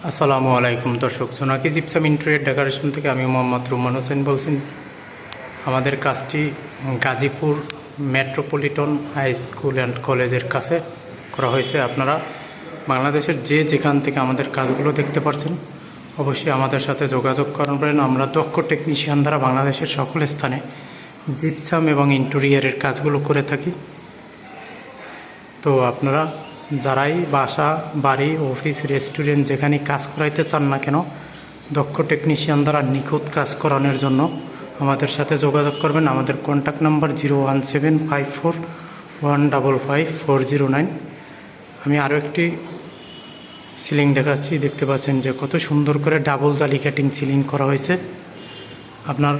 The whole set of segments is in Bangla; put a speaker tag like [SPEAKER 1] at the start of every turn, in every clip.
[SPEAKER 1] আসসালামু আলাইকুম দর্শক, জোনাকি জিপসাম ইন্টেরিয়র ডেকোরেশন থেকে আমি মোহাম্মদ রুমান হোসেন বলছি। আমাদের কাজটি Gazipur metropolitan high school and কলেজের কাছে করা হয়েছে। আপনারা বাংলাদেশের যেখান থেকে আমাদের কাজগুলো দেখতে পাচ্ছেন অবশ্যই আমাদের সাথে যোগাযোগ করবেন। আমরা দক্ষ টেকনিশিয়ান দ্বারা বাংলাদেশের সকল স্থানে জিপসাম এবং ইন্টেরিয়রের কাজগুলো করে থাকি। তো আপনারা যারাই বাসা, বাড়ি, অফিস, রেস্টুরেন্ট যেখানে কাজ করাইতে চান না কেন, দক্ষ টেকনিশিয়ান দ্বারা নিখুঁত কাজ করানোর জন্য আমাদের সাথে যোগাযোগ করবেন। আমাদের কন্ট্যাক্ট নাম্বার 01754155409। আমি আরও একটি সিলিং দেখাচ্ছি, দেখতে পাচ্ছেন যে কত সুন্দর করে ডাবল জালি কাটিং সিলিং করা হয়েছে। আপনার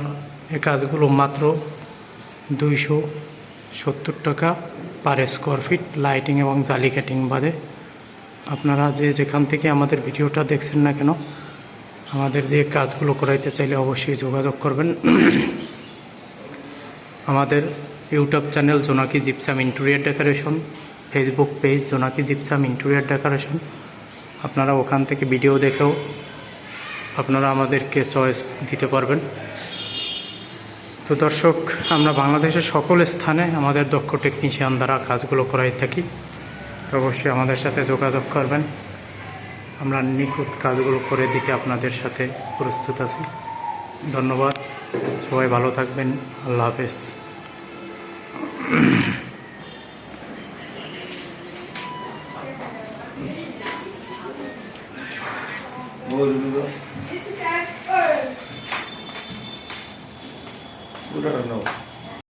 [SPEAKER 1] এই কাজগুলো মাত্র 270 টাকা পার স্কোয়ার ফিট, লাইটিং এবং জালি কাটিং বাদে। আপনারা যেখান থেকে আমাদের ভিডিওটা দেখছেন না কেন, আমাদের দিয়ে কাজগুলো করাইতে চাইলে অবশ্যই যোগাযোগ করবেন। আমাদের ইউটিউব চ্যানেল জোনাকি gypsum interior decoration, Facebook page জোনাকি জিপসাম ইন্টেরিয়র ডেকোরেশন। আপনারা ওখান থেকে ভিডিও দেখেও আপনারা আমাদেরকে চয়েস দিতে পারবেন। তো দর্শক, আমরা বাংলাদেশের সকল স্থানে আমাদের দক্ষ টেকনিশিয়ান দ্বারা কাজগুলো করাই থাকি। তো অবশ্যই আমাদের সাথে যোগাযোগ করবেন। আমরা নিখুঁত কাজগুলো করে দিতে আপনাদের সাথে প্রস্তুত আছি। ধন্যবাদ, সবাই ভালো থাকবেন। আল্লাহ হাফেজ।